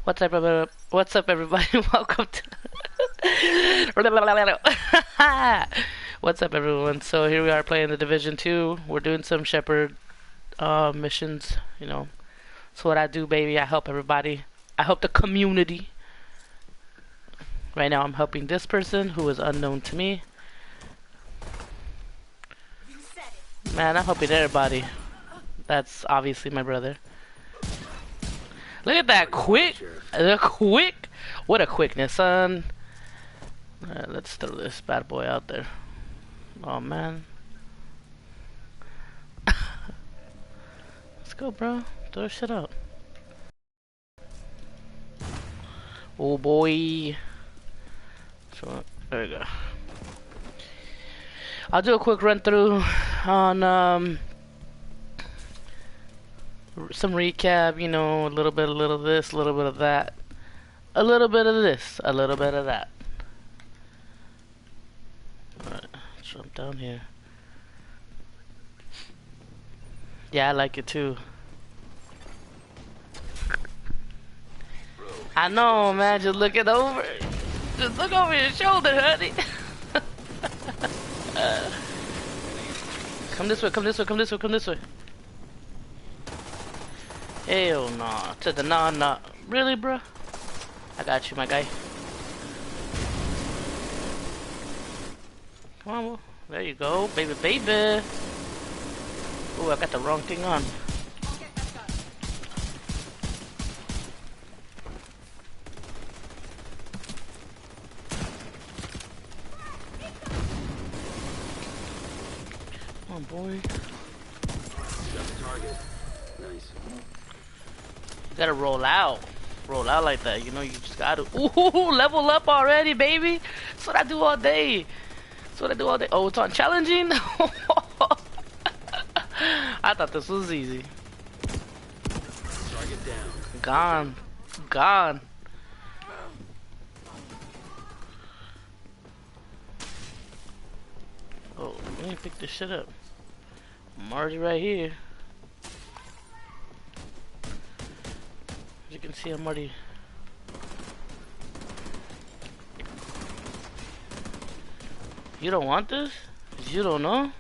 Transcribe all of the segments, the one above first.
What's up, everybody? What's up, everybody? Welcome to. What's up, everyone? So here we are playing the Division 2. We're doing some Shepherd missions. You know, that's what I do, baby. I help everybody. I help the community. Right now, I'm helping this person who is unknown to me. Man, I'm helping everybody. That's obviously my brother. Look at that quick, what a quickness, son. Alright, let's throw this bad boy out there. Oh man. Let's go, bro. Throw shit out. Oh boy. So, there we go. I'll do a quick run through on some recap, you know, a little bit of this, a little bit of that. A little bit of this, a little bit of that. Alright, jump down here. Yeah, I like it too. I know, man, just look it over. Just look over your shoulder, honey. Come this way, come this way, come this way, come this way. Hell nah. To the nah. Really, bro? I got you, my guy. Come on, bro. There you go, baby, baby. Ooh, I got the wrong thing on. Come on, boy. Target. Nice. You gotta roll out. Roll out like that, you know, you just gotta. Ooh, level up already, baby. That's what I do all day. That's what I do all day. Oh, it's on challenging? I thought this was easy. Target Gone. down. Gone. Oh, let me pick this shit up. I'm already right here. As you can see, I'm already... You don't want this? 'Cause you don't know?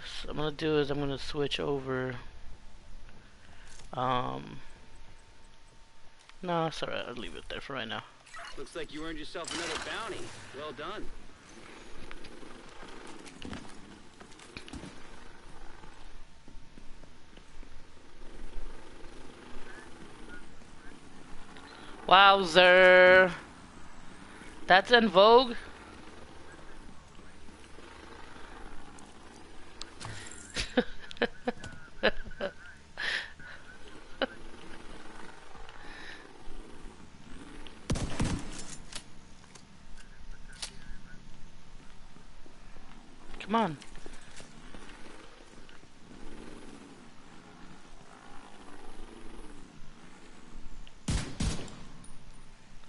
So what I'm gonna do is I'm gonna switch over. No, it's alright. I'll leave it there for right now. Looks like you earned yourself another bounty. Well done. Wowzer. That's in vogue. Come on.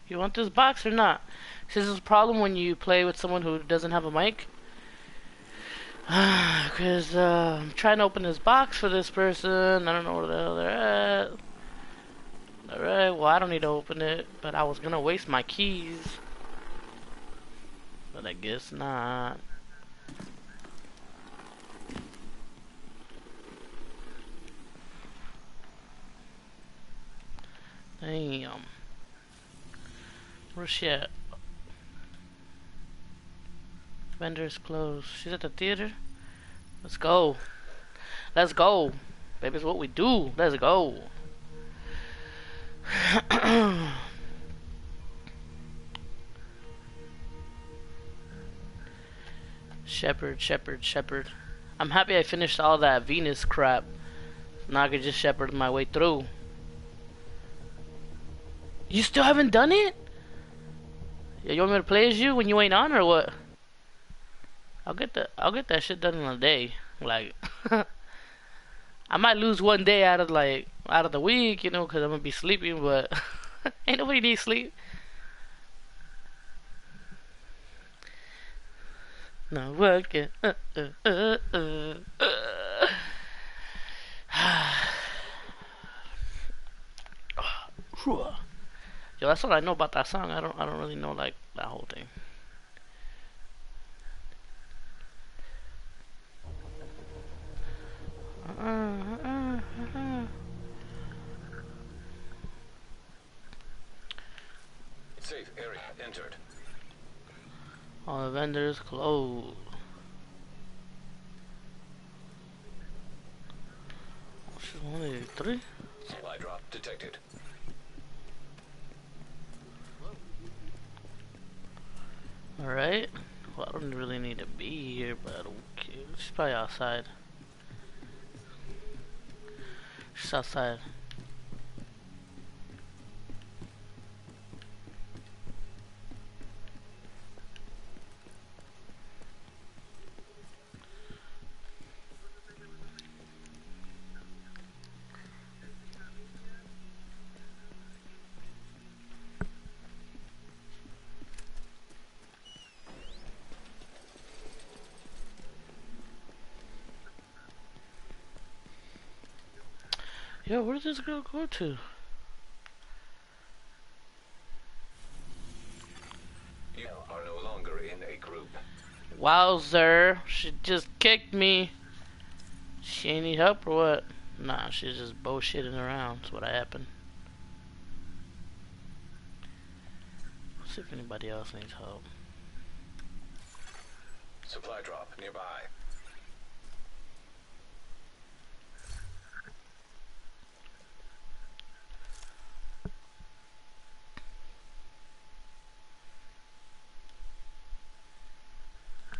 You want this box or not? This is a problem when you play with someone who doesn't have a mic. Because I'm trying to open this box for this person. I don't know where the hell they're at. Alright, well I don't need to open it. But I was gonna waste my keys. But I guess not. Damn. Where's she at? Vendor's closed. She's at the theater? Let's go. Let's go. Baby, it's what we do. Let's go. Shepherd. I'm happy I finished all that Venus crap. Now I can just shepherd my way through. You still haven't done it? Yeah, you want me to play as you when you ain't on or what? I'll get that shit done in a day. Like I might lose one day out of the week, you know, cuz I'm going to be sleeping, but ain't nobody need sleep. Not working. Yo, that's all I know about that song. I don't really know like that whole thing. Safe area entered. All the vendors closed. Oh, shit, 183. Supply drop detected. Alright. Well, I don't really need to be here, but okay. She's probably outside. She's outside. Yo, where did this girl go to? You are no longer in a group. Wowzer. She just kicked me. She ain't need help or what? Nah, she's just bullshitting around. That's what happened. Let's see if anybody else needs help. Supply drop nearby.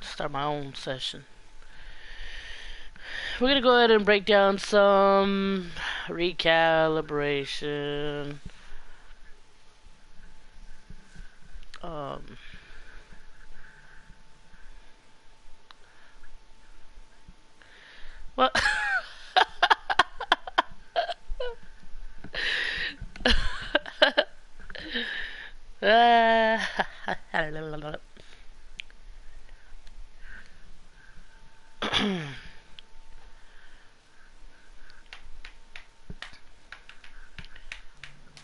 Start my own session. We're gonna go ahead and break down some recalibration. What?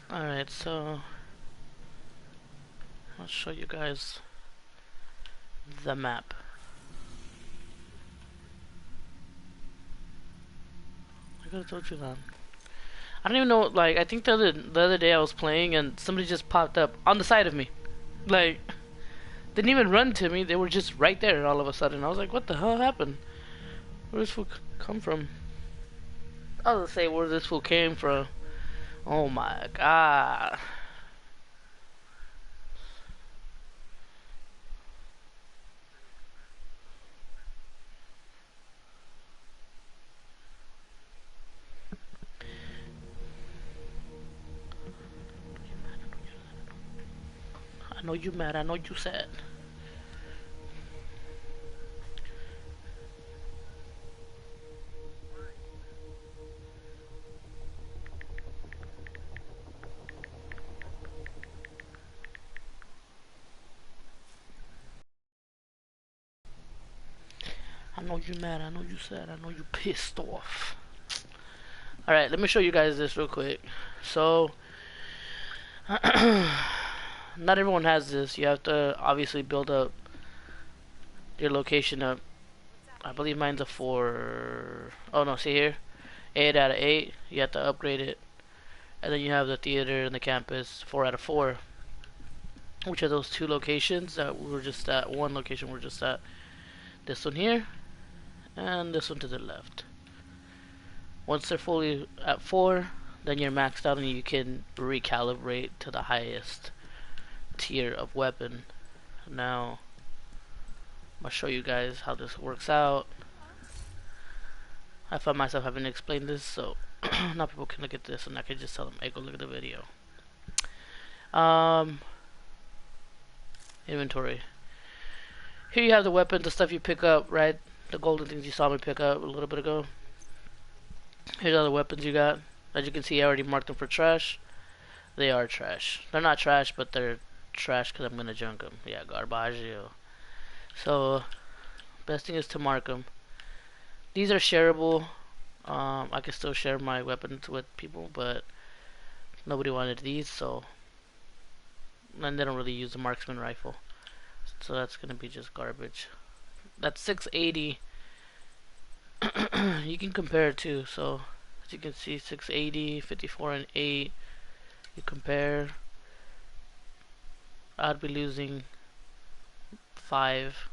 Alright, so I'll show you guys the map. I could have told you that. I don't even know, like, I think the other day I was playing and somebody just popped up on the side of me. Like, didn't even run to me, they were just right there all of a sudden. I was like, what the hell happened? Where did this fool come from? I was gonna say where this fool came from. Oh my god. I know you mad, I know you sad. I know you mad, I know you sad, I know you pissed off. Alright, let me show you guys this real quick. So, not everyone has this. You have to obviously build up your location up. I believe mine's a 4. Oh no, see here? 8 out of 8. You have to upgrade it. And then you have the theater and the campus, 4 out of 4. Which are those two locations that we were just at? One location we're just at. This one here, and this one to the left. Once they're fully at 4, then you're maxed out and you can recalibrate to the highest tier of weapon. Now, I'm gonna show you guys how this works out. I found myself having to explain this, so now people can look at this and I can just tell them, hey, go look at the video. Inventory. Here you have the weapons, the stuff you pick up, right? The golden things you saw me pick up a little bit ago. Here's all the weapons you got. As you can see, I already marked them for trash. They are trash. They're not trash, but they're trash because I'm gonna junk them. Yeah, garbaggio. So, best thing is to mark them. These are shareable. I can still share my weapons with people, but Nobody wanted these, so and they don't really use the marksman rifle, so that's gonna be just garbage. That's 680. You can compare it too. So as you can see, 680, 54 and 8. You compare. I'd be losing 5.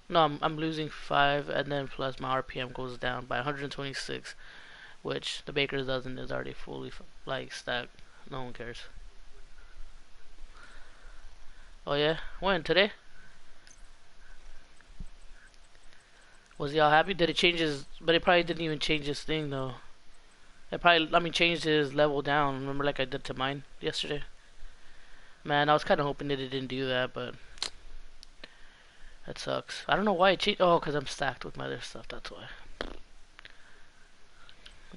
No, I'm losing 5, and then plus my RPM goes down by 126, which the Baker's dozen is already fully like stacked. No one cares. Oh yeah, when today? Was he all happy? Did it change his? But it probably didn't even change his thing though. It probably, I mean, changed his level down. Remember, like I did to mine yesterday. Man, I was kind of hoping that it didn't do that, but that sucks. I don't know why it changed. Oh, because I'm stacked with my other stuff. That's why.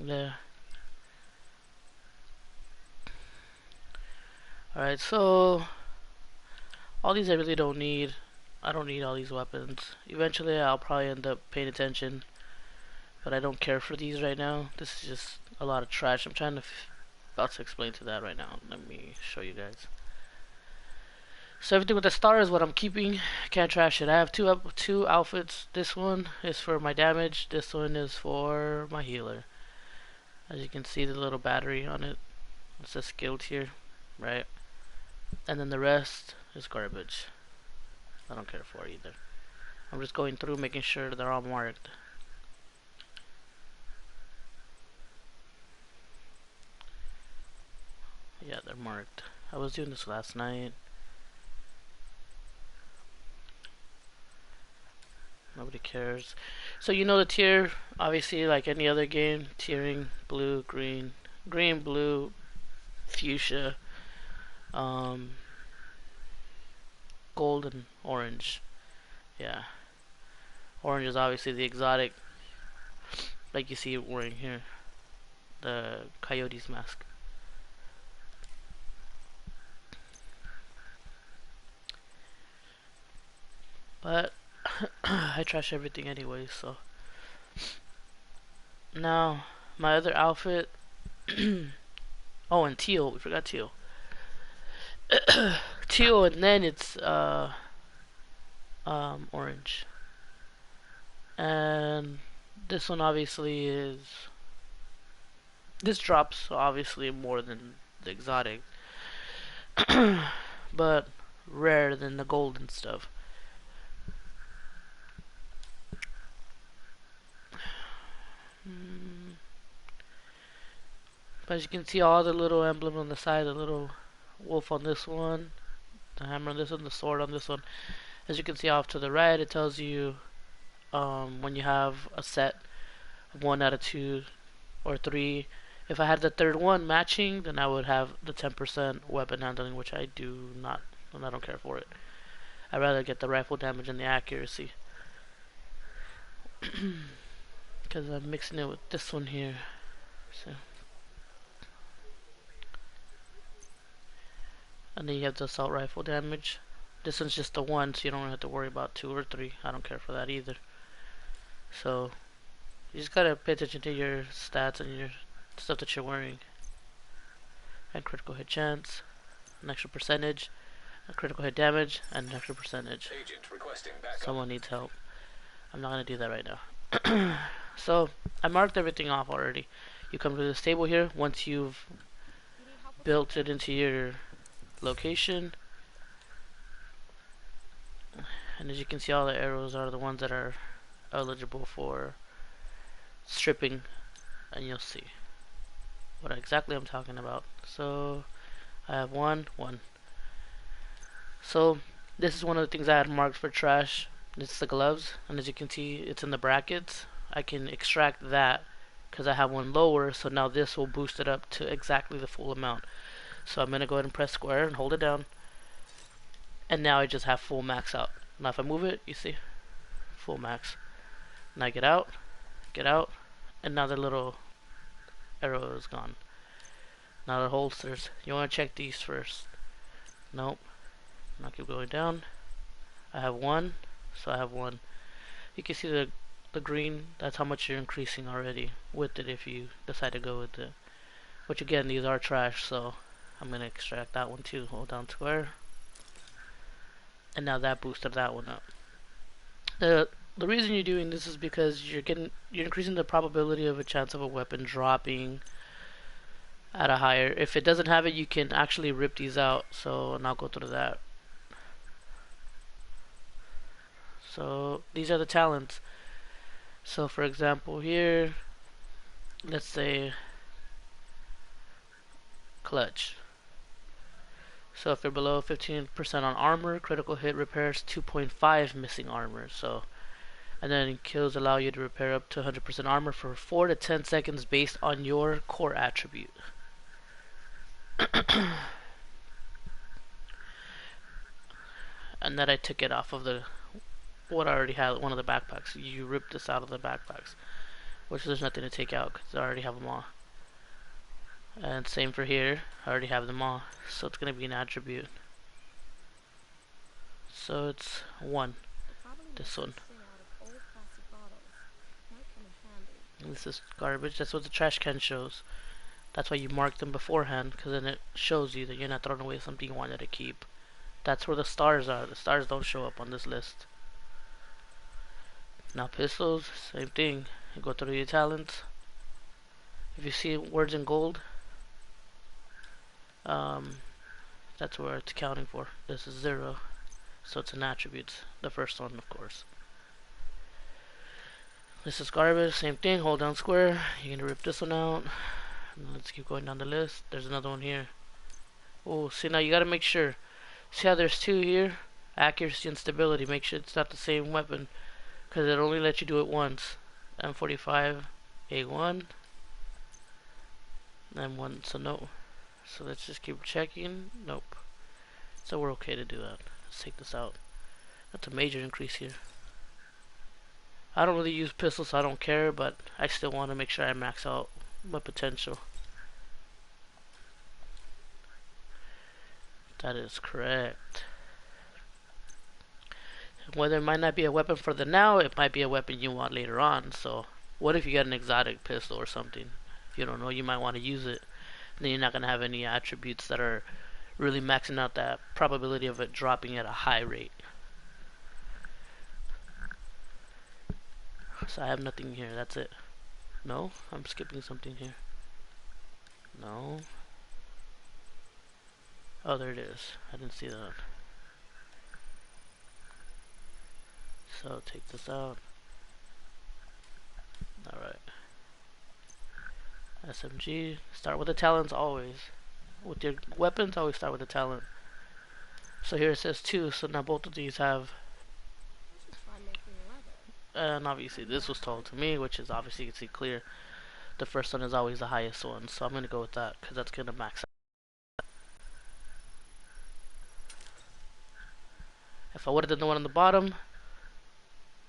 Yeah. Alright, so all these I really don't need. I don't need all these weapons. Eventually, I'll probably end up paying attention, but I don't care for these right now. This is just a lot of trash. I'm trying to about to explain to that right now. Let me show you guys. So everything with the star is what I'm keeping. Can't trash it. I have two outfits. This one is for my damage. This one is for my healer. As you can see, the little battery on it. It says skill tier, right? And then the rest is garbage. I don't care for either. I'm just going through making sure they're all marked. Yeah, they're marked. I was doing this last night. Nobody cares. So you know the tier, obviously, like any other game, tiering blue, green, green, blue, fuchsia, gold, and orange. Yeah, orange is obviously the exotic, like you see it wearing here, the coyote's mask. But I trash everything anyway, so. Now, my other outfit. Oh, and teal. We forgot teal. Teal, and then it's orange. And this one obviously is. This drops obviously more than the exotic, but rare than the gold and stuff. But as you can see, all the little emblem on the side, the little wolf on this one, the hammer on this one, the sword on this one. As you can see off to the right, it tells you when you have a set of 1 out of 2 or 3. If I had the third one matching, then I would have the 10% weapon handling, which I do not, and I don't care for it. I'd rather get the rifle damage and the accuracy. Because I'm mixing it with this one here. So. And then you have the assault rifle damage. This one's just the 1, so you don't have to worry about 2 or 3. I don't care for that either. So you just gotta pay attention to your stats and your stuff that you're wearing. And critical hit chance, an extra percentage, a critical hit damage, and an extra percentage. Agent requesting backup. Someone needs help. I'm not gonna do that right now. So I marked everything off already. You come to this table here once you've built it into your location, and as you can see, all the arrows are the ones that are eligible for stripping, and you'll see what exactly I'm talking about. So I have 1. So this is one of the things I had marked for trash. This is the gloves, and as you can see, it's in the brackets. I can extract that because I have one lower, so now this will boost it up to exactly the full amount. So I'm going to go ahead and press square and hold it down, and now I just have full max out. Now if I move it, you see, full max. Now I get out, and now the little arrow is gone. Now the holsters, you want to check these first. Nope. Now keep going down. I have 1, so I have 1. You can see the green, that's how much you're increasing already with it if you decide to go with Which again, these are trash, so I'm gonna extract that one too. Hold down square. And now that boosted that one up. The reason you're doing this is because you're increasing the probability of a chance of a weapon dropping at a higher. If it doesn't have it, you can actually rip these out. So, and I'll go through that. So these are the talents. So for example here, let's say clutch. So if you're below 15% on armor, critical hit repairs 2.5 missing armor. So, and then kills allow you to repair up to 100% armor for 4 to 10 seconds based on your core attribute. And then I took it off of what I already had, one of the backpacks. You rip this out of the backpacks, which there's nothing to take out because I already have them all. And same for here, I already have them all, so it's going to be an attribute. So it's 1, this one. This is garbage. That's what the trash can shows. That's why you mark them beforehand, because then it shows you that you're not throwing away something you wanted to keep. That's where the stars are. The stars don't show up on this list. Now pistols, same thing. You go through your talents. If you see words in gold, that's where it's accounting for. This is 0, so it's an attribute. The first one, of course. This is garbage, same thing. Hold down square. You're gonna rip this one out. Let's keep going down the list. There's another one here. Oh, see, now you gotta make sure. See how there's 2 here? Accuracy and stability. Make sure it's not the same weapon, because it only lets you do it once. M45, A1, M1, so no. So let's just keep checking. Nope. So we're okay to do that. Let's take this out. That's a major increase here. I don't really use pistols, so I don't care, but I still want to make sure I max out my potential. That is correct. Whether it might not be a weapon for the now, it might be a weapon you want later on. So what if you get an exotic pistol or something? If you don't know, you might want to use it. Then you're not going to have any attributes that are really maxing out that probability of it dropping at a high rate. So I have nothing here, that's it. No, I'm skipping something here. No. Oh, there it is. I didn't see that. So take this out. Alright. SMG. Start with the talents always. With your weapons, always start with the talent. So here it says 2, so now both of these have. And obviously this was told to me, which is obviously you can see clear. The first one is always the highest one, so I'm going to go with that, because that's going to max out. If I would have done the one on the bottom,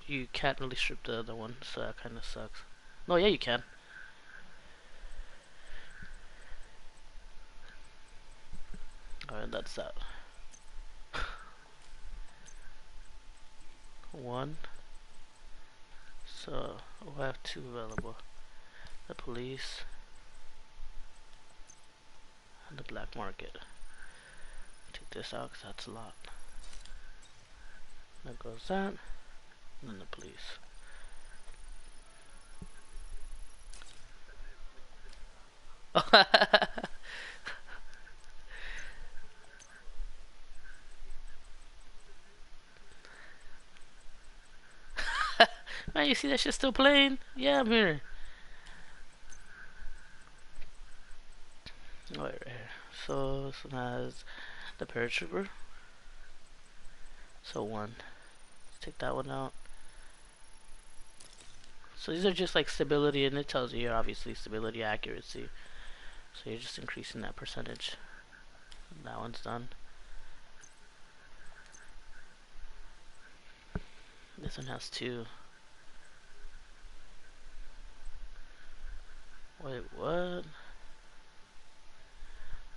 you can't really strip the other one, so that kind of sucks. No, yeah, you can. Alright, that's that. 1. So we'll have 2 available. The police and the black market. Take this out because that's a lot. There goes that. And then the police. Man, you see that shit still playing? Yeah, I'm here. Right here. So this one has the paratrooper. So 1. Let's take that one out. So these are just like stability, and it tells you here obviously stability, accuracy. So you're just increasing that percentage. And that one's done. This one has 2. Wait, what?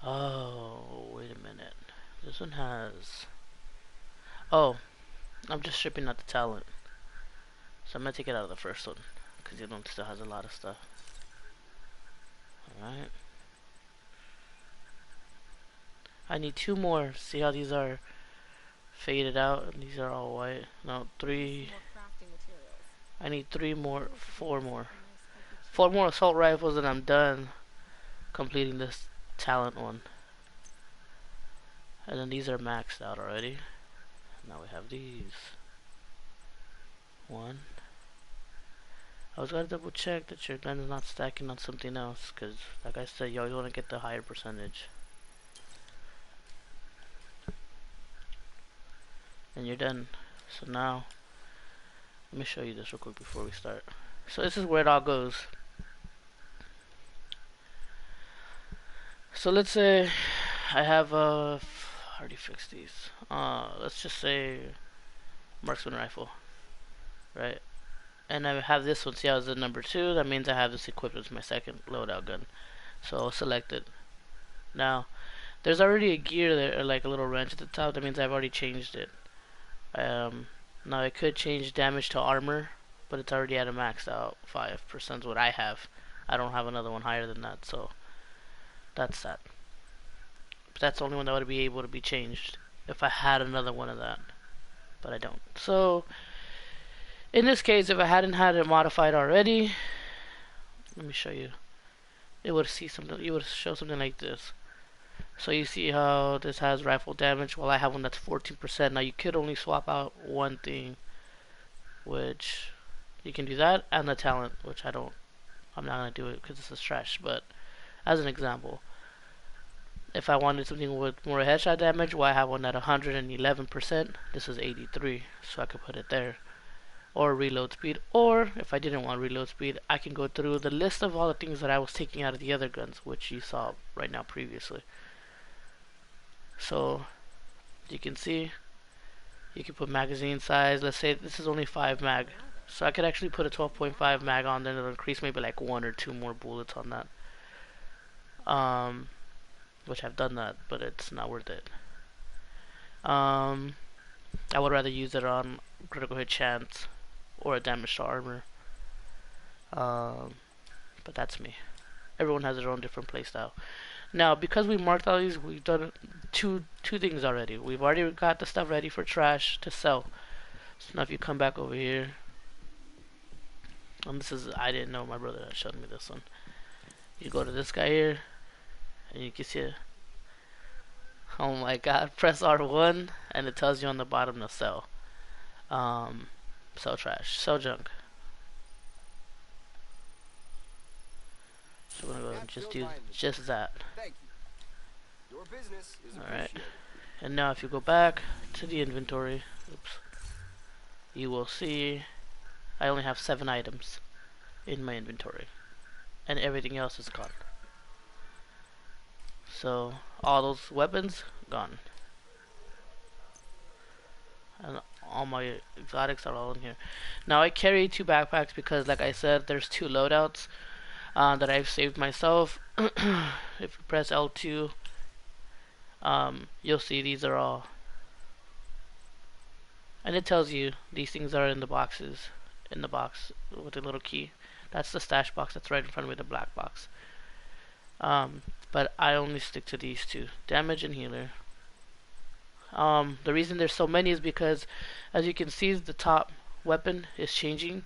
Oh, wait a minute. This one has. Oh, I'm just stripping out the talent. So I'm gonna take it out of the first one, because the other one still has a lot of stuff. Alright. I need 2 more. See how these are faded out? And these are all white. No, 3. I need 3 more. 4 more. 4 more assault rifles and I'm done completing this talent one. And then these are maxed out already. Now we have these. 1. I was gonna double check that your gun is not stacking on something else, cause like I said, you always wanna get the higher percentage. And you're done. So now, let me show you this real quick before we start. So this is where it all goes. So let's say I have I already fixed these. Let's just say marksman rifle, right? And I have this one. See how it's at number 2? That means I have this equipped with my second loadout gun. So I'll select it. Now, there's already a gear there, or like a little wrench at the top. That means I've already changed it. Now I could change damage to armor, but it's already at a maxed out 5% is what I have. I don't have another one higher than that, so that's that. But that's the only one that would be able to be changed if I had another one of that, but I don't. So in this case, if I hadn't had it modified already, let me show you. It would see something. You would show something like this. So you see how this has rifle damage, while I have one that's 14%. Now you could only swap out one thing, which you can do that, and the talent, which I'm not gonna do it because this is trash. But as an example, if I wanted something with more headshot damage, well, I have one at 111%. This is 83, so I could put it there. Or reload speed, or if I didn't want reload speed, I can go through the list of all the things that I was taking out of the other guns, which you saw right now previously. So you can see, you can put magazine size. Let's say this is only 5 mag, so I could actually put a 12.5 mag on there, and it'll increase maybe like 1 or 2 more bullets on that. Which I've done that, but it's not worth it. I would rather use it on critical hit chance or a damage to armor. But that's me. Everyone has their own different playstyle. Now, because we marked all these, we've done two things already. We've already got the stuff ready for trash to sell. So now if you come back over here, and this is, I didn't know, my brother showed me this one. You go to this guy here, and you can see it. Oh my god, press R1, and it tells you on the bottom to sell. Sell trash, sell junk. So we're gonna go and just do just that. Alright. And now if you go back to the inventory, oops, you will see I only have 7 items in my inventory. And everything else is gone. So all those weapons, gone. And all my exotics are all in here. Now I carry 2 backpacks because, like I said, there's 2 loadouts that I've saved myself. If you press L2, you'll see these are all, and it tells you these things are in the boxes, in the box with a little key. That's the stash box that's right in front of me, the black box. But I only stick to these 2, damage and healer. The reason there's so many is because, as you can see, the top weapon is changing.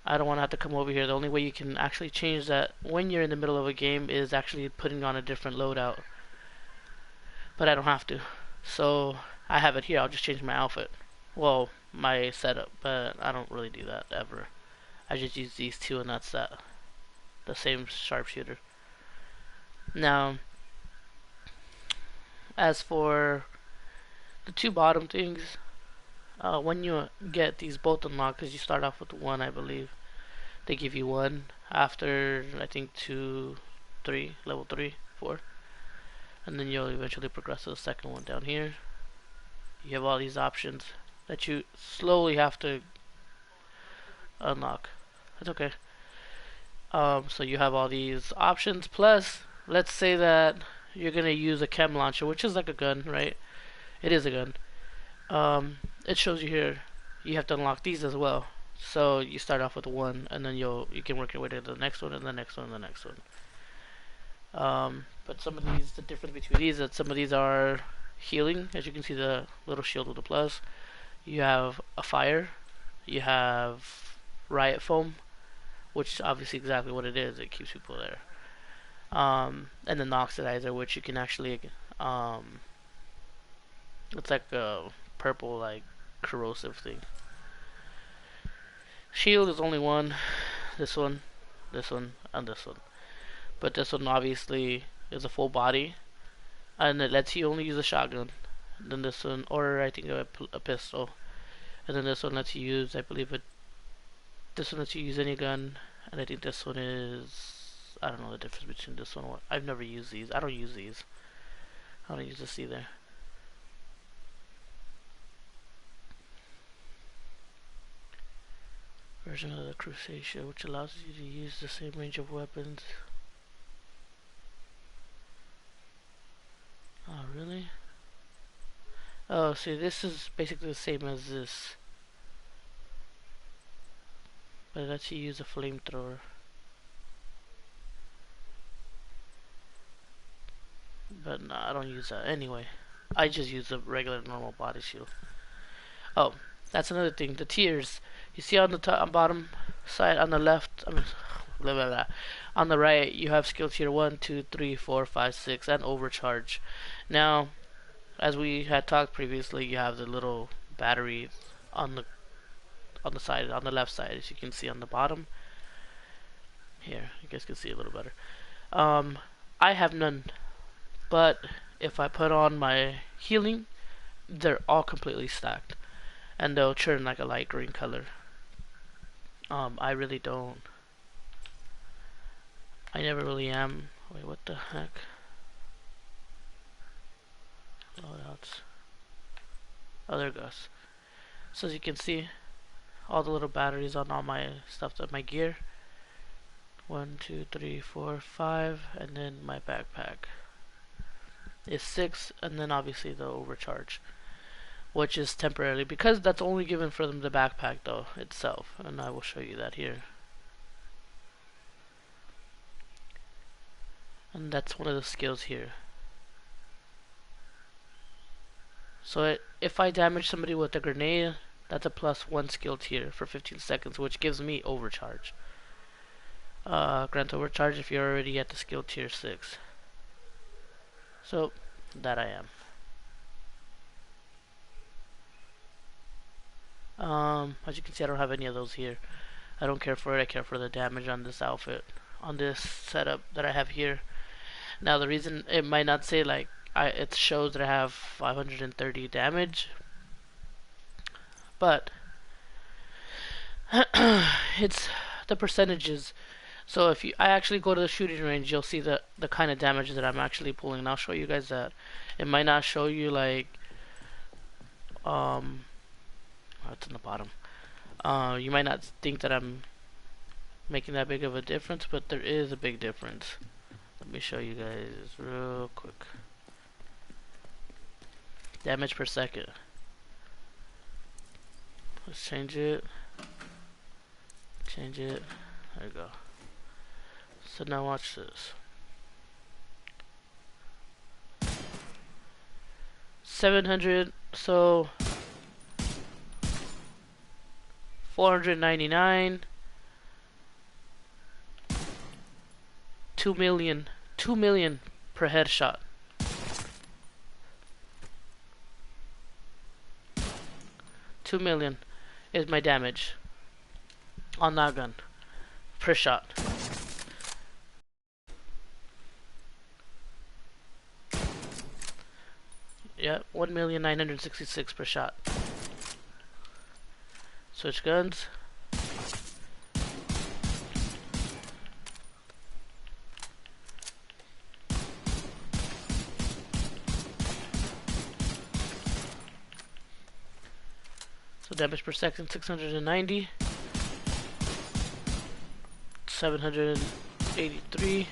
I don't want to have to come over here. The only way you can actually change that when you're in the middle of a game is actually putting on a different loadout. But I don't have to. So I have it here. I'll just change my outfit. Well, my setup. But I don't really do that ever. I just use these 2 and that's that. The same sharpshooter. Now, as for the 2 bottom things, when you get these both unlocked, because you start off with 1, I believe, they give you 1 after, I think, 2, 3, level 3, 4, and then you'll eventually progress to the second one down here. You have all these options that you slowly have to unlock. That's okay. So you have all these options, plus let's say that you're gonna use a chem launcher, which is like a gun, right? It is a gun. It shows you here you have to unlock these as well. So you start off with 1, and then you can work your way to the next one, and the next one, and the next one. But some of these, the difference between these, that some of these are healing, as you can see the little shield with the plus. You have a fire, you have riot foam, which is obviously exactly what it is. It keeps people there. And then the oxidizer, which you can actually, it's like a purple, like corrosive thing. Shield is only one. This one, this one, and this one. But this one obviously is a full body, and it lets you only use a shotgun. And then this one, or I think a pistol. And then this one lets you use, I believe this one lets you use any gun. And I think this one is, I don't know the difference between this one. I've never used these. I don't use these. I don't use this either. Version of the Crusader, which allows you to use the same range of weapons. Oh, really? Oh, see, this is basically the same as this. But it lets you use a flamethrower. But no, I don't use that anyway. I just use the regular normal body shield. Oh, that's another thing. The tiers. You see on the top, on bottom side, on the left, I mean, blah, blah, blah. On the right, you have skill tier 1, 2, 3, 4, 5, 6, and overcharge. Now, as we had talked previously, you have the little battery on the side, on the left side, as you can see on the bottom. Here, you guys can see a little better. I have none, but if I put on my healing, they're all completely stacked, and they'll turn like a light green color. I really don't. I never really am. Wait, what the heck? Loadouts. Oh, there it goes. So as you can see, all the little batteries on all my stuff, my gear. 1, 2, 3, 4, 5, and then my backpack is 6, and then obviously the overcharge, which is temporarily, because that's only given for the backpack though itself, and I will show you that here. And that's one of the skills here. So if I damage somebody with a grenade, that's a +1 skill tier for 15 seconds, which gives me overcharge. Grant overcharge if you're already at the skill tier 6. So that I am. As you can see, I don't have any of those here. I don't care for it. I care for the damage on this outfit, on this setup that I have here. Now the reason it might not say like it shows that I have 530 damage, but it's the percentages. So if I actually go to the shooting range, you'll see the kind of damage that I'm actually pulling, and I'll show you guys that. It might not show you like it's in the bottom. You might not think that I'm making that big of a difference, but there is a big difference. Let me show you guys real quick. Damage per second. Let's change it. Change it. There you go. So now watch this. 700, so 499, 2 million, 2 million per headshot. 2 million is my damage on that gun per shot. Yeah, 1,966 per shot. Switch guns. So damage per second 690, 783,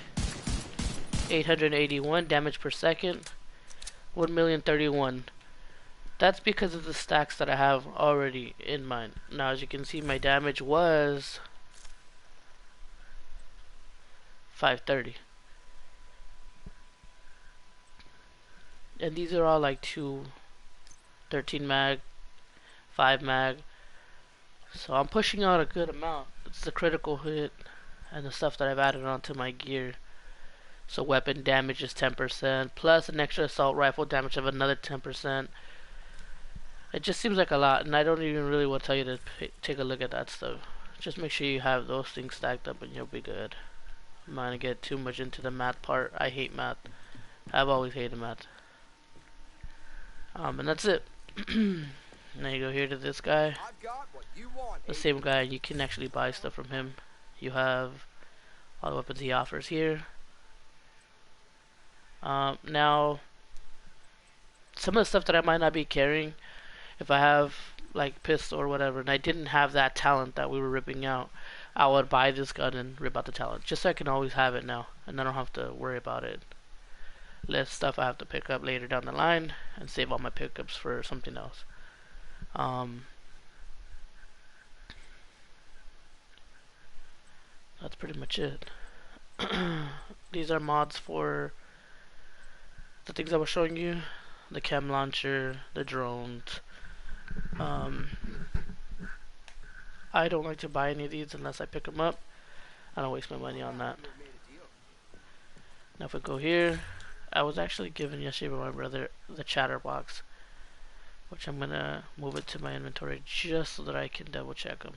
881 damage per second, 1,031,031. That's because of the stacks that I have already in mine. Now as you can see, my damage was 530. and these are all like 13 mag, 5 mag. So I'm pushing out a good amount. It's the critical hit and the stuff that I've added onto my gear. So weapon damage is 10%, plus an extra assault rifle damage of another 10%. It just seems like a lot, and I don't even really want to tell you to take a look at that stuff. Just make sure you have those things stacked up and you'll be good. I'm not gonna get too much into the math part. I hate math. I've always hated math. And that's it. Now you go here to this guy. The same guy, you can actually buy stuff from him. You have all the weapons he offers here. Now, some of the stuff that I might not be carrying, if I have like pistol or whatever, and I didn't have that talent that we were ripping out, I would buy this gun and rip out the talent, just so I can always have it now, and I don't have to worry about it. Less stuff I have to pick up later down the line, and save all my pickups for something else. That's pretty much it. These are mods for the things I was showing you. The chem launcher, the drones. I don't like to buy any of these unless I pick them up. I don't waste my money on that. Now if we go here, I was actually given yesterday by my brother the chatterbox, which I'm gonna move it to my inventory just so that I can double check them.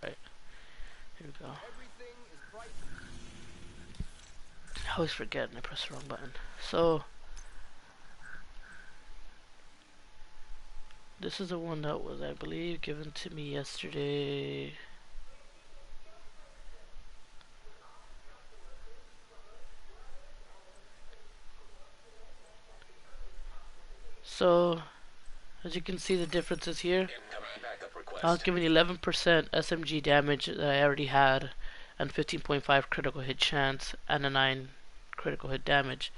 Right, here we go. I always forget and I press the wrong button. So this is the one that was, I believe, given to me yesterday. So, as you can see, the differences here. I was given 11% SMG damage that I already had, and 15.5 critical hit chance, and a 9 critical hit damage.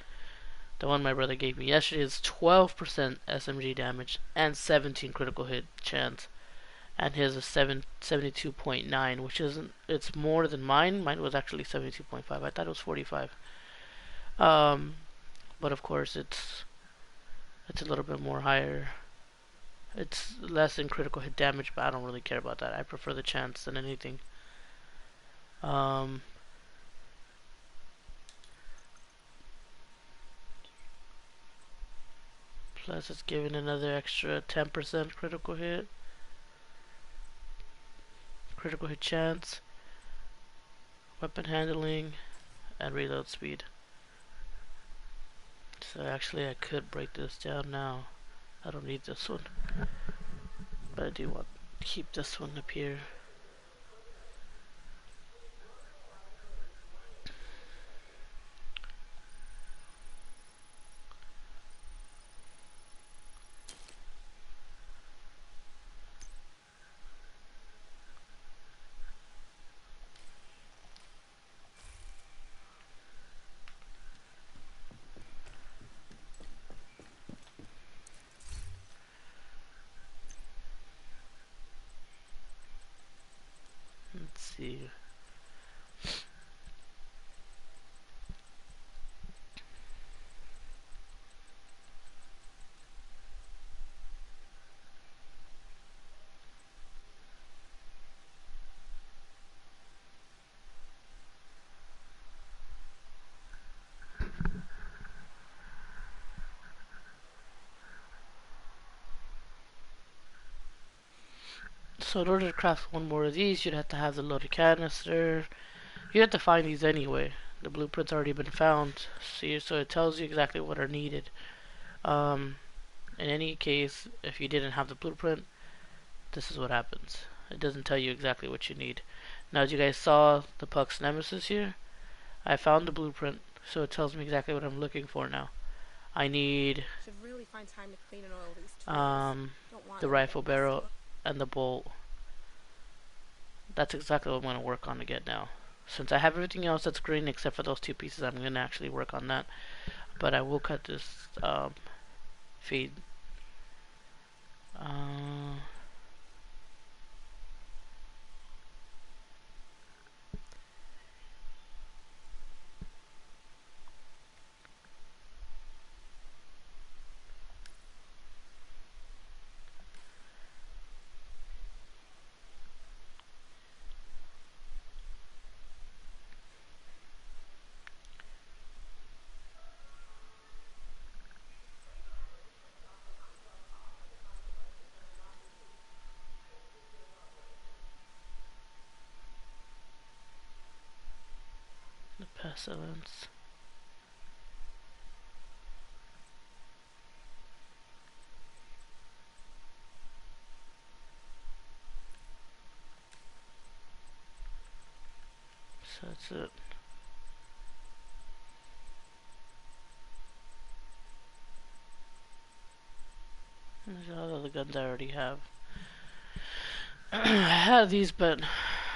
The one my brother gave me yesterday is 12% SMG damage and 17 critical hit chance, and his is 72.9, which isn't. It's more than mine. Mine was actually 72.5. I thought it was 45. But of course it's a little bit more higher. It's less in critical hit damage, but I don't really care about that. I prefer the chance than anything. Plus it's giving another extra 10% critical hit chance, weapon handling, and reload speed. So actually I could break this down now. I don't need this one, but I do want to keep this one up here. Let's see. So in order to craft one more of these, you'd have to have the loaded canister. You have to find these anyway. The blueprint's already been found. See, so it tells you exactly what are needed. In any case, if you didn't have the blueprint, this is what happens. It doesn't tell you exactly what you need. Now, as you guys saw the Puck's Nemesis here, I found the blueprint, so it tells me exactly what I'm looking for now. I need really find time to clean and oil these tools. the rifle barrel and the bolt. That's exactly what I'm going to work on to get now. Since I have everything else that's green except for those two pieces, I'm going to actually work on that. But I will cut this feed. Pestilence. So that's it. There's all the other guns I already have. I had these, but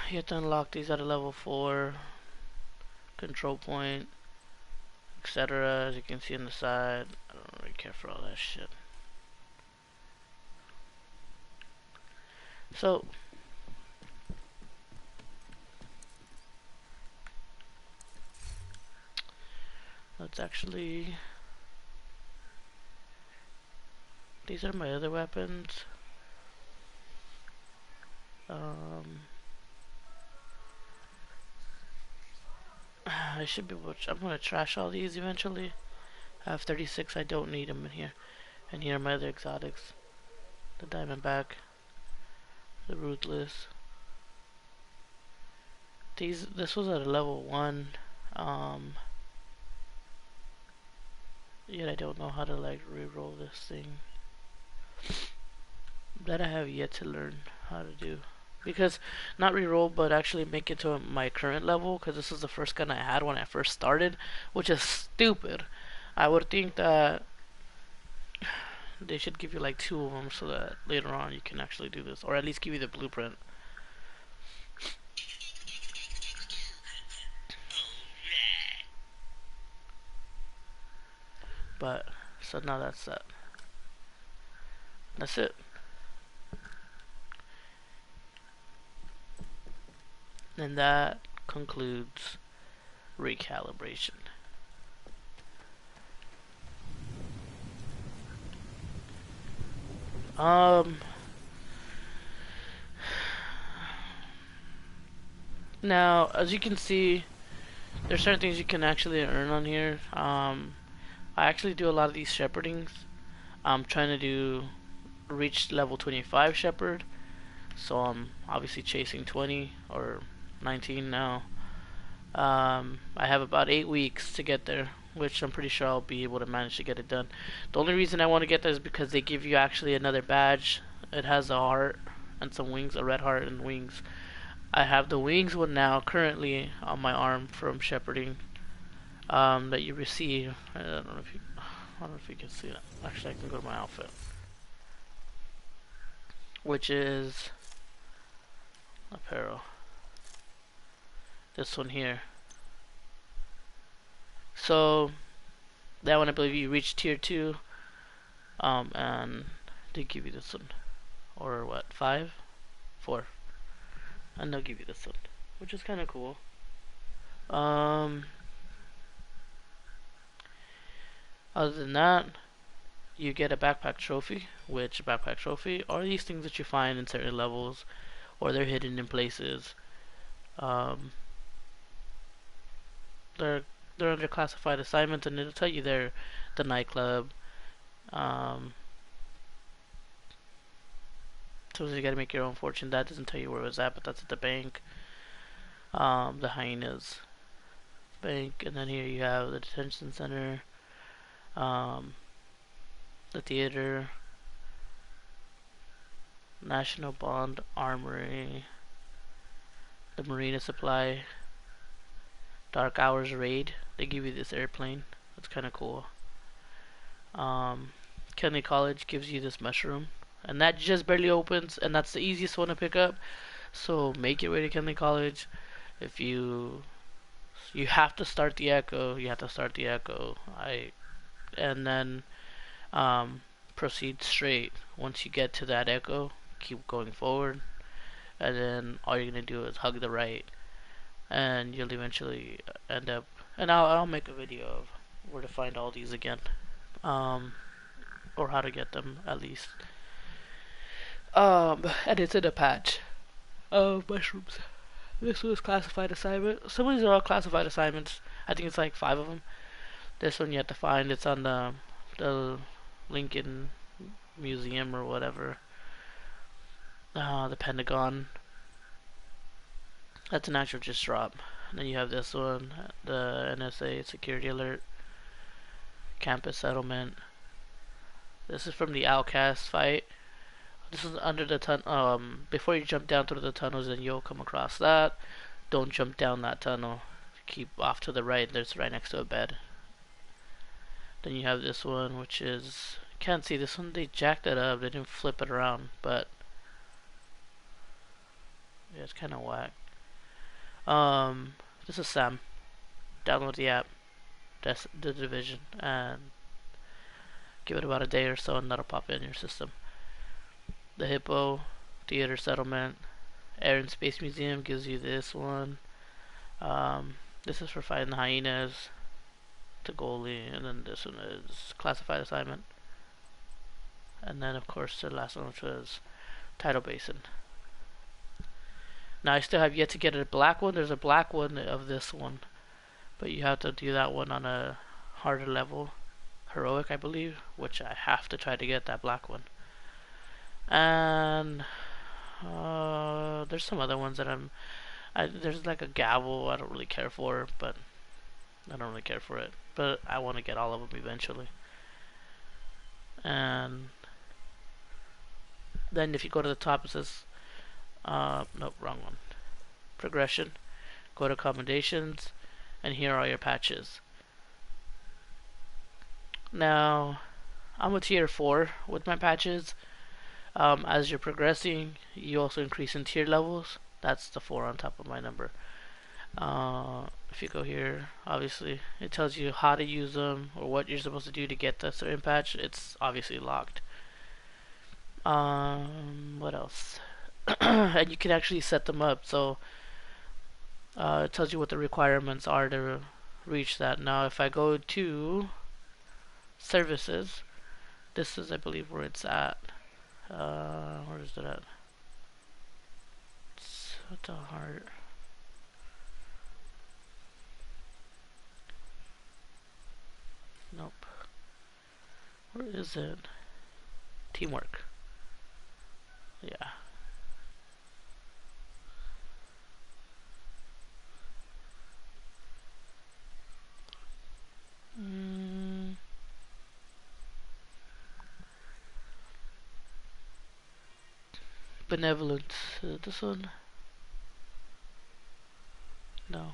you have to unlock these at a level 4. Control point, etc. As you can see on the side. I don't really care for all that shit. So, let's actually... These are my other weapons. I should be able to, I'm gonna trash all these eventually. I have 36, I don't need them in here. And here are my other exotics. The Diamondback. The Ruthless. This was at a level 1. Yet I don't know how to like re-roll this thing. That I have yet to learn how to do. Because, not re-roll, but actually make it to my current level, because this is the first gun I had when I first started, which is stupid. I would think that they should give you like 2 of them so that later on you can actually do this, or at least give you the blueprint. But, so now that's that. That's it. And that concludes recalibration. Now, as you can see, there's certain things you can actually earn on here. I actually do a lot of these shepherdings. I'm trying to reach level 25 shepherd. So I'm obviously chasing 20 or 19 now. I have about 8 weeks to get there, which I'm pretty sure I'll be able to manage to get it done. The only reason I want to get there is because they give you actually another badge. It has a heart and some wings, a red heart and wings. I have the wings one now currently on my arm from shepherding that you receive. I don't know if you can see it. Actually, I can go to my outfit, which is apparel. This one here. So that one I believe you reach tier 2, and they give you this one, or what, 5, 4, and they'll give you this one, which is kind of cool. Other than that, you get a backpack trophy, which a backpack trophy are these things that you find in certain levels, or they're hidden in places. They're under classified assignments, and it'll tell you they're the nightclub. So you gotta make your own fortune. That doesn't tell you where it was at, but that's at the bank. The hyenas bank, and then here you have the detention center, the theater, National Bond Armory, the Marina Supply, Dark Hours Raid. They give you this airplane. That's kind of cool. Kenley College gives you this mushroom, and that just barely opens, and that's the easiest one to pick up. So make your way to Kenley College. If you have to start the Echo, and then proceed straight. Once you get to that Echo, keep going forward, and then all you're gonna do is hug the right, and you'll eventually end up. And I'll make a video of where to find all these again, or how to get them at least. And it's in a patch of mushrooms. This was classified assignment. Some of these are all classified assignments. I think it's like 5 of them. This one you have to find. It's on the Lincoln Museum or whatever. The Pentagon. That's an actual just drop. And then you have this one, the NSA security alert, campus settlement. This is from the Outcast fight. This is under the before you jump down through the tunnels, and you'll come across that. Don't jump down that tunnel. Keep off to the right. There's right next to a bed. Then you have this one, which is, can't see this one. They jacked it up. They didn't flip it around, but yeah, it's kind of whack. This is Sam. Download the app. That's the Division, and give it about a day or so, and that'll pop in your system. The Hippo Theater Settlement, Air and Space Museum gives you this one. This is for fighting the hyenas, the goalie, and then this one is classified assignment. And then of course the last one, which was Tidal Basin. Now I still have yet to get a black one. There's a black one of this one, but you have to do that one on a harder level, heroic I believe, which I have to try to get that black one. And there's some other ones that there's like a gavel I don't really care for, but I don't really care for it, but I want to get all of them eventually. And then if you go to the top, it says nope, wrong one. Progression. Go to accommodations, and here are your patches. Now I'm a tier 4 with my patches. As you're progressing, you also increase in tier levels. That's the 4 on top of my number. If you go here, obviously it tells you how to use them or what you're supposed to do to get the certain patch. It's obviously locked. What else? And you can actually set them up, so it tells you what the requirements are to reach that. Now if I go to services, this is I believe where it's at. Where is it at? It's at the heart. Nope. Where is it? Teamwork. Yeah. Benevolent. This one? No.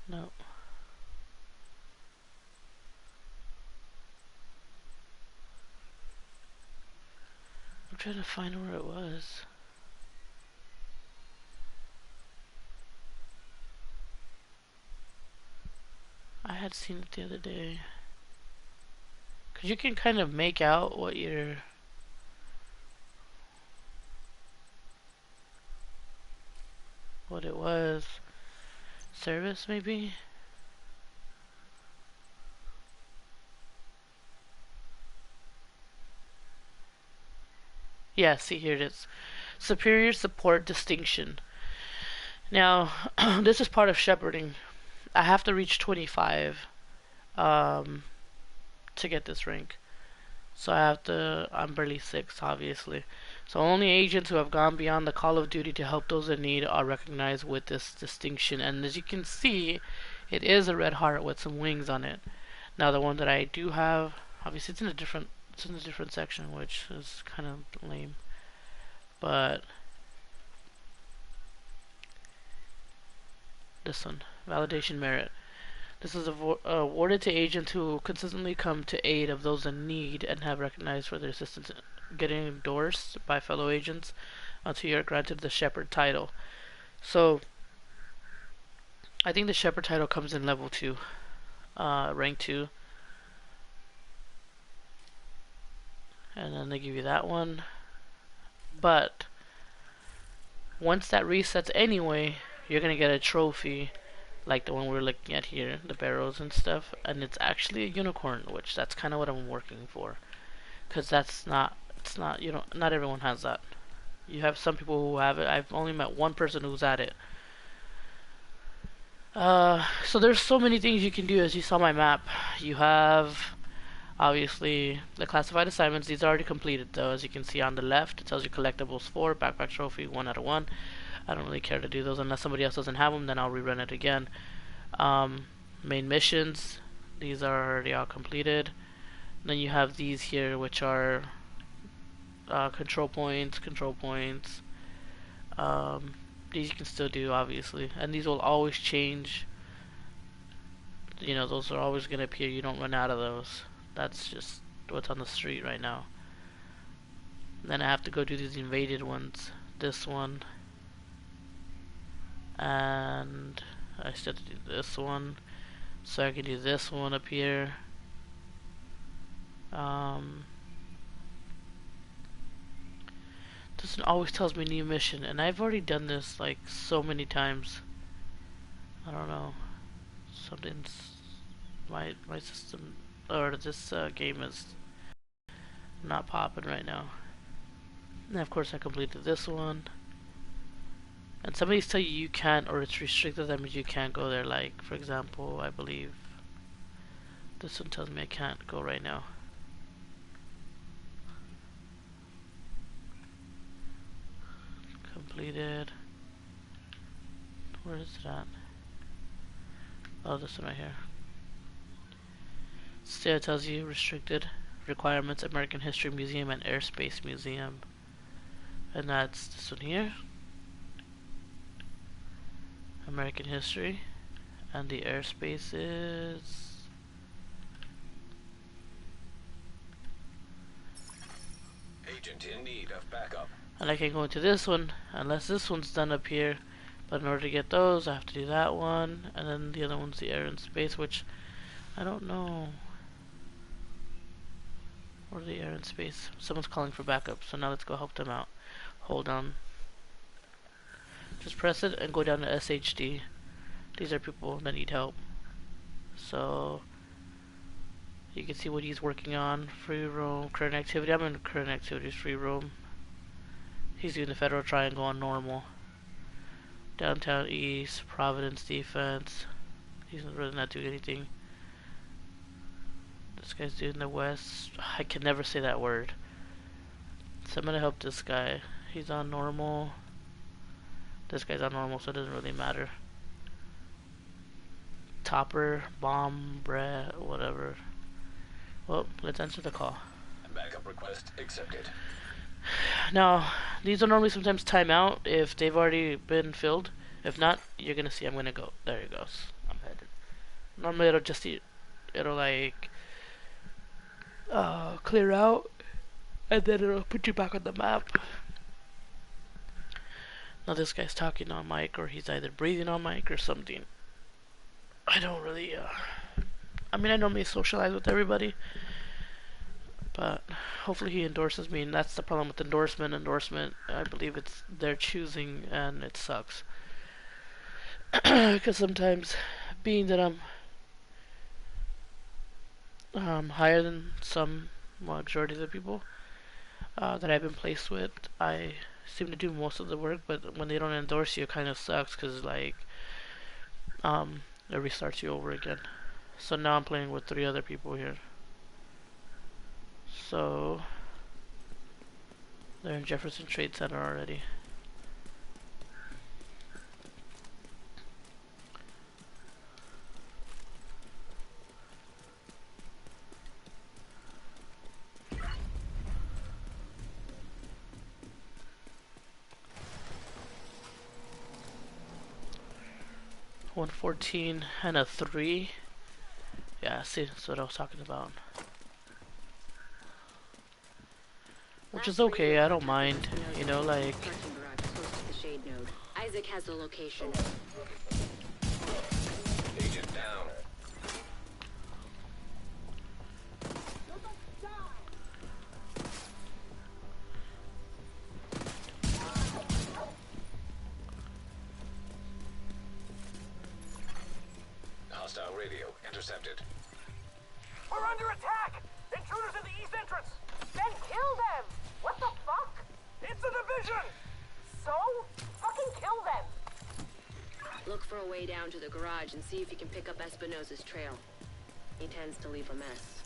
No. I'm trying to find where it was. I had seen it the other day. Cause you can kind of make out what it was. Service maybe? Yeah, see here it is. Superior Support Distinction. Now, this is part of shepherding. I have to reach 25 to get this rank. So I'm barely 6 obviously. So only agents who have gone beyond the call of duty to help those in need are recognized with this distinction. And as you can see, it is a red heart with some wings on it. Now the one that I do have, obviously it's in a different section, which is kind of lame. But this one, validation merit. This is awarded to agents who consistently come to aid of those in need and have recognized for their assistance getting endorsed by fellow agents until you are granted the Shepherd title. So I think the Shepherd title comes in level 2, rank 2. And then they give you that one. But once that resets anyway, you're going to get a trophy like the one we're looking at here, the barrels and stuff, and it's actually a unicorn, which that's kind of what I'm working for, because not everyone has that. You have some people who have it. I've only met one person who's at it. So there's so many things you can do. As you saw my map, you have obviously the classified assignments. These are already completed though. As you can see on the left, it tells you collectibles 4, backpack trophy 1 out of 1. I don't really care to do those unless somebody else doesn't have them. Then I'll rerun it again. Main missions. These are already all completed. Then you have these here, which are control points. These you can still do, obviously, and these will always change. You know, those are always going to appear. You don't run out of those. That's just what's on the street right now. Then I have to go do these invaded ones. This one. And I still have to do this one. So I can do this one up here. This one always tells me new mission, and I've already done this like so many times. I don't know. Something's my system or this game is not popping right now. And of course I completed this one. And some of these tell you can't, or it's restricted. That means you can't go there. Like for example, I believe this one tells me I can't go right now. Completed. Where is it at? Oh, this one right here. Still tells you restricted requirements, American History Museum and Airspace Museum. And that's this one here. American History. And the airspace is... Agent in need of backup. And I can go into this one unless this one's done up here. But in order to get those, I have to do that one. And then the other one's the air and space, which I don't know. Or the air and space. Someone's calling for backup, so now let's go help them out. Hold on. Just press it and go down to SHD. These are people that need help. So you can see what he's working on. Free roam, current activity. I'm in current activities, free roam. He's doing the Federal Triangle on normal. Downtown East, Providence defense. He's really not doing anything. This guy's doing the West. I can never say that word. So I'm gonna help this guy. He's on normal. This guy's on normal, so it doesn't really matter. Topper, bomb, bread, whatever. Well, let's answer the call. Backup request accepted. Now, these will normally sometimes time out if they've already been filled. If not, you're gonna see I'm gonna go. There it goes. I'm headed. Normally it'll just it'll like clear out, and then it'll put you back on the map. Now this guy's talking on mic, or he's either breathing on mic or something. I don't really I mean, I normally socialize with everybody, but hopefully he endorses me, and that's the problem with endorsement. I believe it's their choosing, and it sucks. Because sometimes, being that I'm higher than some majority of the people that I've been placed with, I seem to do most of the work, but when they don't endorse you, it kind of sucks, because like it restarts you over again. So now I'm playing with 3 other people here. So they're in Jefferson Trade Center already. $114 and a 3. Yeah, see, that's what I was talking about. Which is okay, I don't mind. You know, like... Isaac has the location. Agent down. Hostile radio intercepted. We're under attack! Intruders in the east entrance! Then kill them! What the fuck? It's a division! So? Fucking kill them! Look for a way down to the garage and see if you can pick up Espinosa's trail. He tends to leave a mess.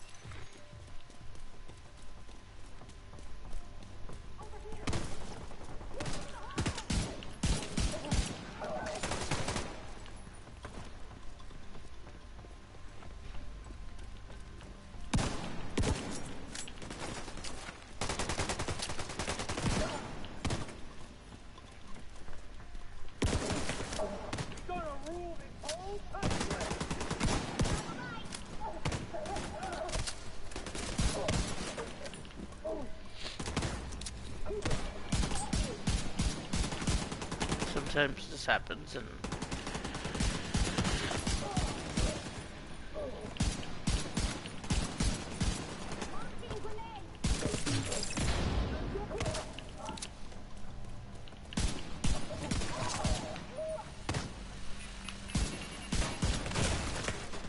Sometimes this happens and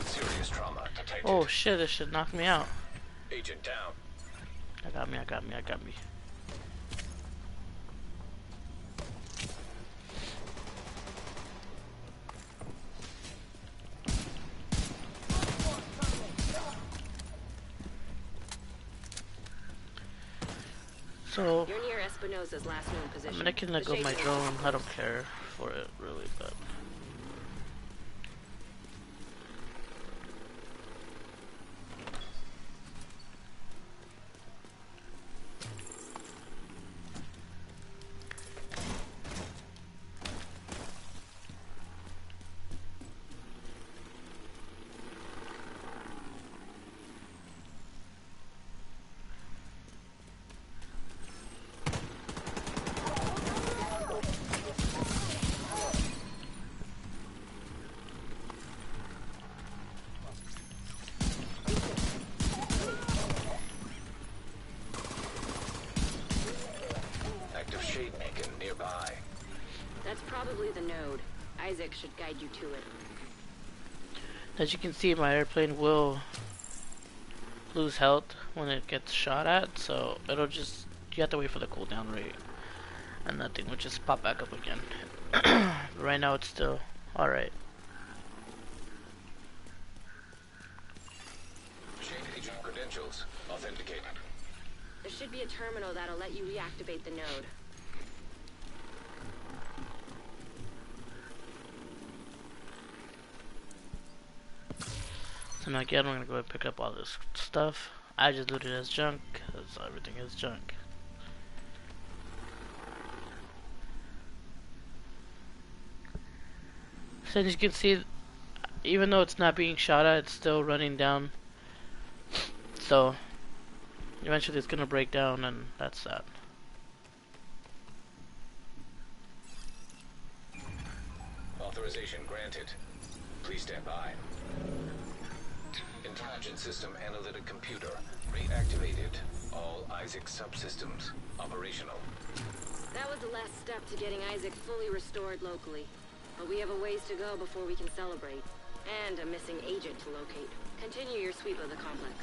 Serious trauma detected. oh shit, this should knock me out. Agent down. I got me, I got me, I got me. So, You're near Espinosa's last known position. I mean, I can let go of my drone. I don't care for it, really, but... Active shade beacon nearby. That's probably the node. Isaac should guide you to it. As you can see, my airplane will lose health when it gets shot at, so it'll just, you have to wait for the cooldown rate, and that thing will just pop back up again. But right now it's still alright. Shade agent credentials authenticated. There should be a terminal that'll let you reactivate the node. So now again, I'm gonna go and pick up all this stuff. I just looted it as junk, because everything is junk. So as you can see, even though it's not being shot at, it's still running down. So eventually it's gonna break down, and that's that. Authorization granted. Please stand by. Intelligence system analytic computer reactivated. All Isaac subsystems operational. That was the last step to getting Isaac fully restored locally. But we have a ways to go before we can celebrate. And a missing agent to locate. Continue your sweep of the complex.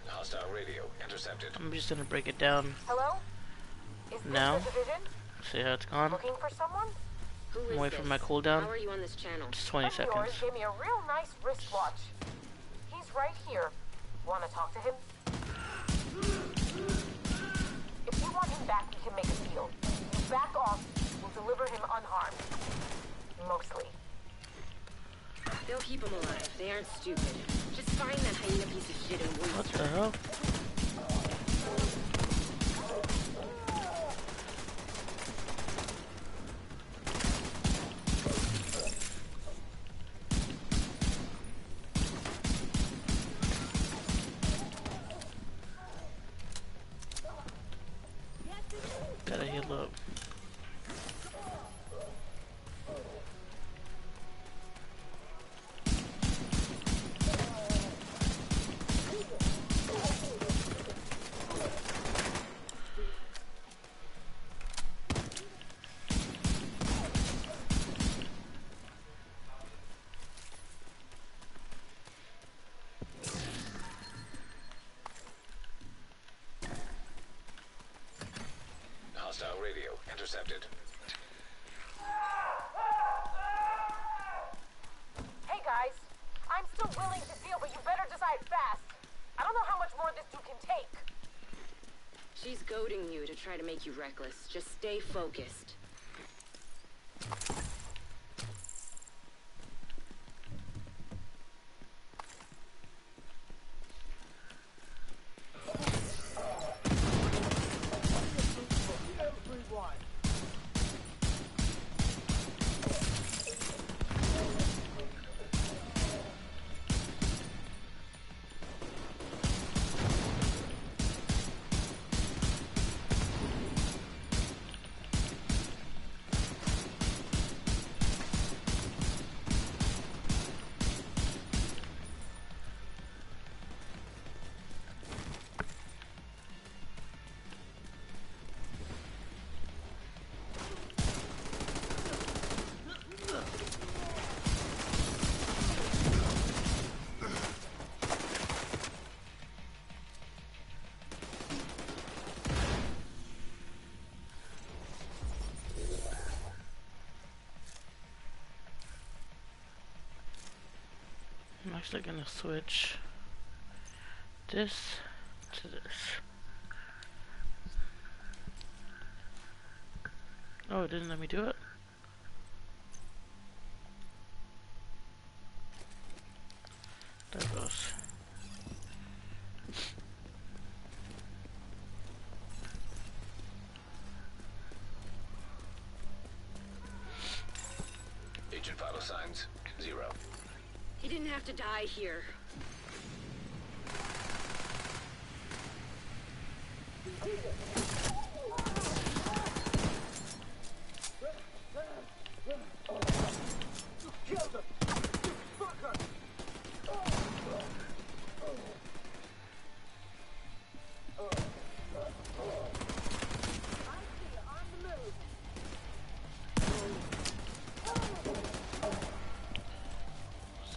Hostile radio intercepted. I'm just gonna break it down Hello? Is this now. the division? See how it's gone. Looking for someone? Who is I'm waiting this? for my cooldown. How are you on this channel? Just 20 Friend of yours seconds. gave me a real nice wristwatch. He's right here. Want to talk to him? If you want him back, we can make a deal. You back off, we'll deliver him unharmed. Mostly. They'll keep him alive. They aren't stupid. Just find that hyena piece of shit and What waste the her. hell? Gotta heal up. Hostile radio intercepted. Hey guys, I'm still willing to deal, but you better decide fast. I don't know how much more this dude can take. She's goading you to try to make you reckless. Just stay focused. I'm actually gonna switch this to this. Oh, it didn't let me do it? There it goes. Agent vital signs 0. He didn't have to die here.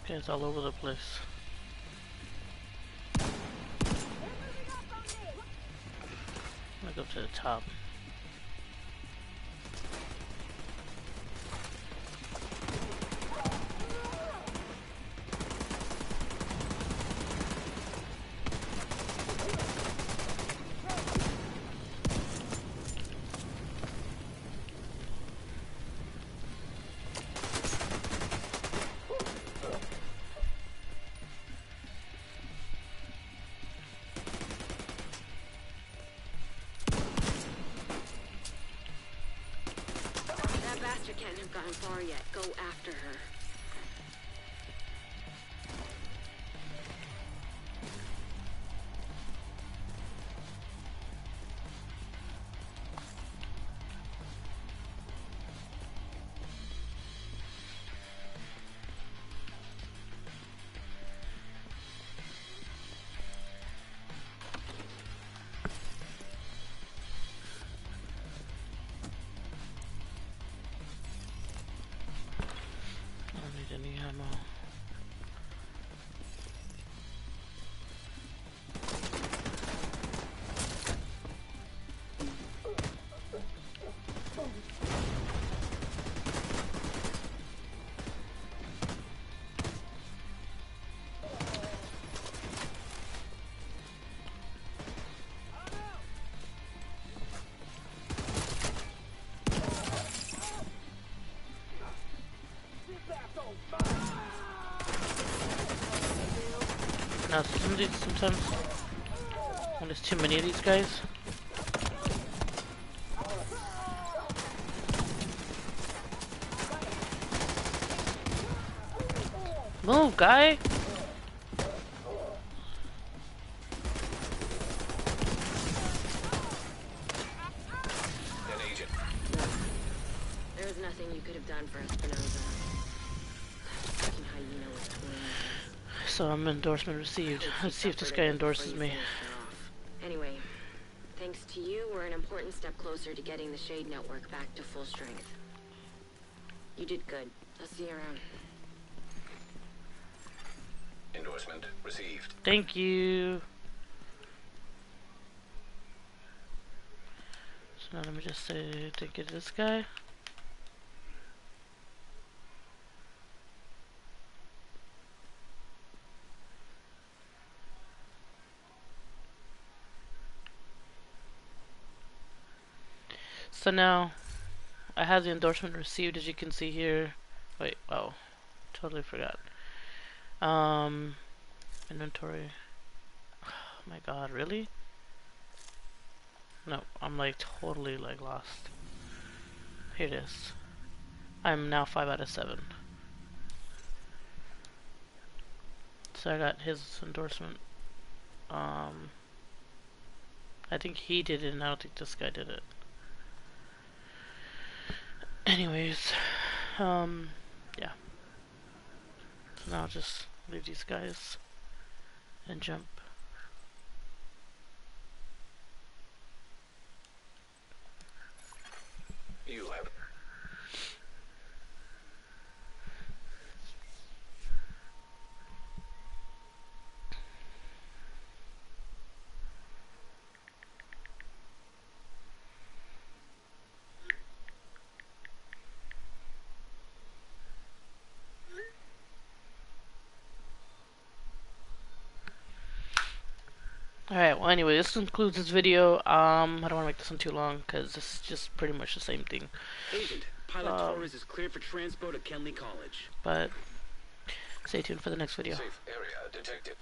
This guy's all over the place. I'm gonna go to the top. That bastard can't have gotten far yet. Go after her. I don't need any ammo. Now, sometimes when there's too many of these guys, move, guy! An agent. There was nothing you could have done for Espinosa. Fucking hyena with twins. So I'm endorsement received. Let's see if this guy endorses me. Anyway, thanks to you, we're an important step closer to getting the Shade Network back to full strength. You did good. I'll see you around. Endorsement received. Thank you. So now let me just say thank you to this guy. So now I have the endorsement received, as you can see here. Wait, oh, totally forgot. Inventory. Oh my god, really? No, I'm like totally like lost. Here it is. I'm now 5 out of 7. So I got his endorsement. I think he did it and I don't think this guy did it. Anyways, yeah. So now I'll just leave these guys and jump. You have Alright, well anyway, this concludes this video. I don't want to make this one too long because this is just pretty much the same thing. Agent, Pilot Torres is cleared for transpo to Kenley College. But stay tuned for the next video. Safe area detected.